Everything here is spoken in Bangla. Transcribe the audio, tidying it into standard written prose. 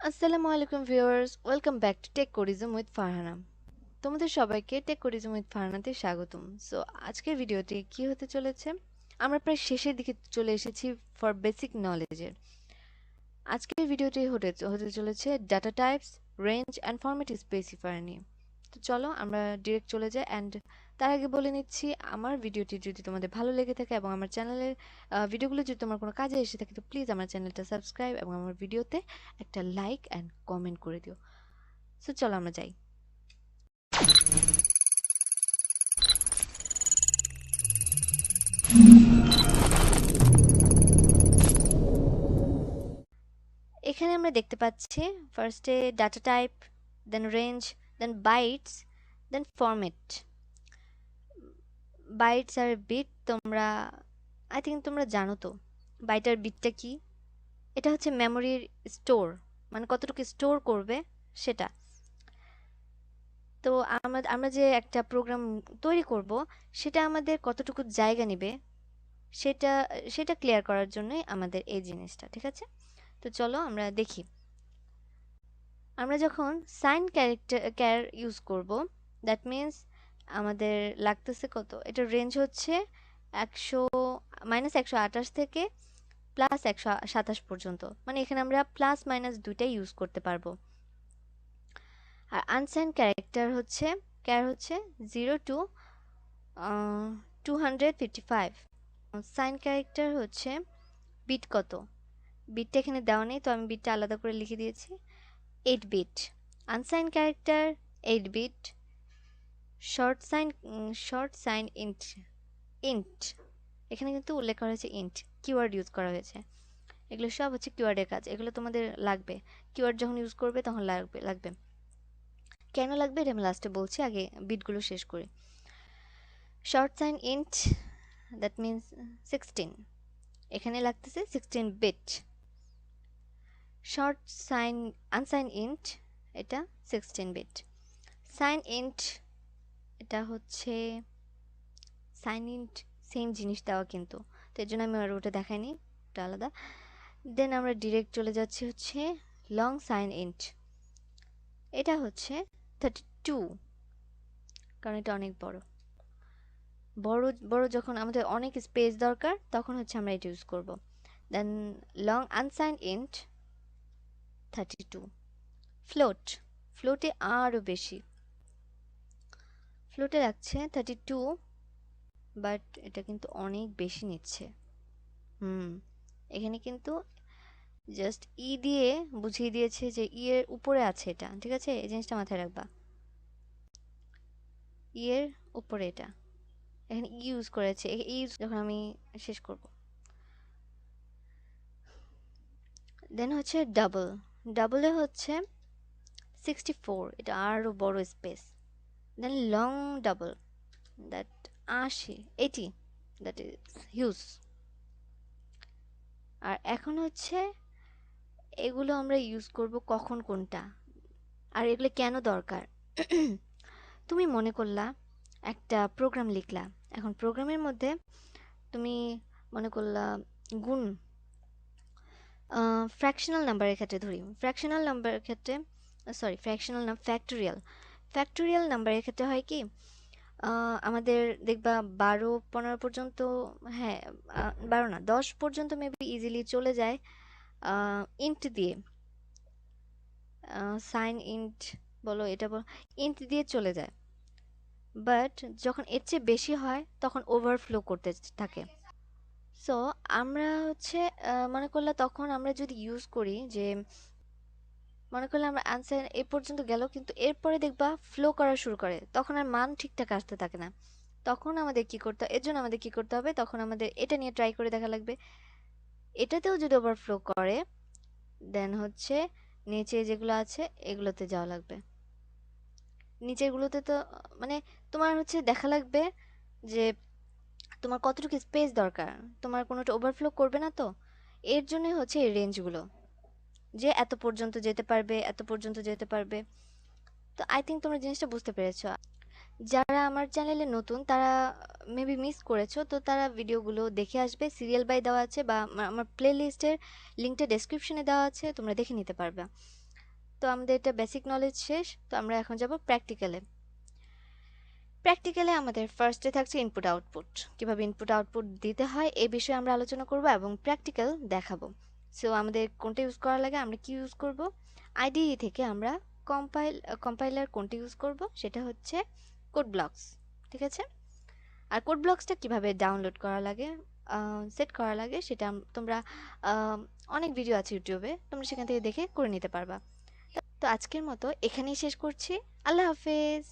আসসালামু আলাইকুম viewers, welcome back to tech codism with Farhana. তোমাদের সবাইকে টেক কোডিজম উইথ ফারহানাতে স্বাগতম। সো আজকের ভিডিওটি কি হতে চলেছে, আমরা প্রায় শেষের দিকে চলে এসেছি ফর বেসিক নলেজের। আজকের ভিডিওটি হতে হতে চলেছে data types, range and format specifier নিয়ে। তো চলো আমরা ডিরেক্ট চলে যাই। অ্যান্ড তার আগে বলে নিচ্ছি, আমার ভিডিওটি যদি তোমাদের ভালো লেগে থাকে এবং আমার চ্যানেলের ভিডিওগুলো যদি তোমার কোনো কাজে এসে থাকে, তো প্লিজ আমার চ্যানেলটা সাবস্ক্রাইব এবং আমার ভিডিওতে একটা লাইক অ্যান্ড কমেন্ট করে দিও। সো চলো আমরা যাই। এখানে আমরা দেখতে পাচ্ছি ফার্স্টে ডাটা টাইপ, দেন রেঞ্জ, দেন বাইটস, দেন ফরম্যাট। বাইটস আর বিট তোমরা আই থিঙ্ক তোমরা জানো। তো বাইট আর বিটটা কি? এটা হচ্ছে মেমোরির স্টোর, মানে কতটুকু স্টোর করবে সেটা। তো আমরা আমরা যে একটা প্রোগ্রাম তৈরি করব, সেটা আমাদের কতটুকু জায়গা নেবে সেটা সেটা ক্লিয়ার করার জন্যই আমাদের এই জিনিসটা, ঠিক আছে? তো চলো আমরা দেখি। আমরা যখন সাইন ক্যার ইউজ করব, দ্যাট মিন্স আমাদের লাগতেছে কত, এটা রেঞ্জ হচ্ছে 100 -128 থেকে +127 পর্যন্ত, মানে এখানে আমরা প্লাস মাইনাস দুইটাই ইউজ করতে পারবো। আর আনসাইন ক্যার হচ্ছে 0 টু 255। সাইন ক্যারেক্টার হচ্ছে বিট কত, বিটটা এখানে দেওয়া নেই, তো আমি বিটটা আলাদা করে লিখে দিয়েছি 8 bit. Unsigned character 8 bit. Short signed int int এখানে কিন্তু উল্লেখ করা হয়েছে ইন্ট, কিওয়ার্ড ইউজ করা হয়েছে। এগুলো সব হচ্ছে কিওয়ার্ডের কাজ, এগুলো তোমাদের লাগবে। কিওয়ার্ড যখন ইউজ করবে তখন লাগবে। কেন লাগবে এটা আমি লাস্টে বলছি, আগে বিটগুলো শেষ করি। Short signed int, that means 16, এখানে লাগতেছে 16 bit. Short signed unsigned int, এটা 16 বিট। সাইন ইন্ট, এটা হচ্ছে সাইন ইন্ট সেম জিনিস দেওয়া কিন্তু, তো এর জন্য আমি আর ওটা দেখাইনি, ওটা আলাদা। দেন আমরা ডিরেক্ট চলে যাচ্ছি হচ্ছে লং সাইন ইন্ট, এটা হচ্ছে 32, কারণ এটা অনেক বড়। বড় বড় যখন আমাদের অনেক স্পেস দরকার, তখন হচ্ছে আমরা এটা ইউজ করব। দেন লং আনসাইন ইন্ট 32। ফ্লোটে আরও বেশি, ফ্লোটে রাখছে 32, বাট এটা কিন্তু অনেক বেশি নিচ্ছে। এখানে কিন্তু জাস্ট দিয়ে বুঝিয়ে দিয়েছে যে এর উপরে আছে এটা, ঠিক আছে? এই জিনিসটা মাথায় রাখবা, এর উপরে এটা এখানে ইউজ করেছে। যখন আমি শেষ করব, দেন হচ্ছে ডাবলে হচ্ছে 64, এটা আরও বড় space. Then long double, that 80, that is huge. আর এখন হচ্ছে এগুলো আমরা ইউজ করব কখন, কোনটা, আর এগুলো কেন দরকার। তুমি মনে করলা একটা প্রোগ্রাম লিখলা, এখন প্রোগ্রামের মধ্যে তুমি মনে করলা গুণ, ফ্র্যাকশনাল নাম্বারের ক্ষেত্রে ধরি, ফ্র্যাকশনাল নাম্বারের ক্ষেত্রে সরি ফ্র্যাকশনাল না, ফ্যাক্টোরিয়াল নাম্বারের ক্ষেত্রে হয় কি, আমাদের দেখবা 12 15 পর্যন্ত, হ্যাঁ 12 না 10 পর্যন্ত মেবি ইজিলি চলে যায় ইন্ট দিয়ে, সাইন ইন্ট বলো, এটা বলো, ইন্ট দিয়ে চলে যায়। বাট যখন এর চেয়ে বেশি হয় তখন ওভারফ্লো করতে থাকে। সো আমরা হচ্ছে মনে করলে তখন আমরা যদি ইউজ করি যে, মনে করলে আমরা আনসার এ পর্যন্ত গেল, কিন্তু এরপরে দেখবা ফ্লো করা শুরু করে, তখন আর মান ঠিকঠাক আসতে থাকে না। তখন আমাদের কি করতে, এর জন্য আমাদের কি করতে হবে, তখন আমাদের এটা নিয়ে ট্রাই করে দেখা লাগবে। এটাতেও যদি ওভারফ্লো করে, দেন হচ্ছে নিচে যেগুলো আছে এগুলোতে যাওয়া লাগবে। নিচেরগুলোতে তো মানে তোমার হচ্ছে দেখা লাগবে যে তোমার কতটুকু স্পেস দরকার, তোমার কোনোটা ওভারফ্লো করবে না তো। এর জন্যই হচ্ছে এই রেঞ্জগুলো, যে এত পর্যন্ত যেতে পারবে, এত পর্যন্ত যেতে পারবে। তো আই থিঙ্ক তোমরা জিনিসটা বুঝতে পেরেছো। যারা আমার চ্যানেলে নতুন তারা মেবি মিস করেছো, তো তারা ভিডিওগুলো দেখে আসবে, সিরিয়াল বাই দেওয়া আছে, বা আমার প্লে লিস্টের লিঙ্কটা ডেসক্রিপশনে দেওয়া আছে, তোমরা দেখে নিতে পারবে। তো আমাদের এটা বেসিক নলেজ শেষ। তো আমরা এখন যাব প্র্যাকটিক্যালে। প্র্যাকটিক্যালে আমাদের ফার্স্টে থাকছে ইনপুট আউটপুট। কিভাবে ইনপুট আউটপুট দিতে হয় এই বিষয়ে আমরা আলোচনা করব এবং প্র্যাকটিক্যাল দেখাবো। সো আমাদের কোনটা ইউজ করা লাগে, আমরা কি ইউজ করব, আইডিই থেকে আমরা কম্পাইলার কোনটা ইউজ করব, সেটা হচ্ছে কোড ব্লকস। ঠিক আছে। আর কোড ব্লকসটা কিভাবে ডাউনলোড করা লাগে, সেট করা লাগে, সেটা তোমরা অনেক ভিডিও আছে ইউটিউবে, তোমরা সেখান থেকে দেখে করে নিতে পারবা। তো আজকের মতো এখানেই শেষ করছি। আল্লাহ হাফেজ।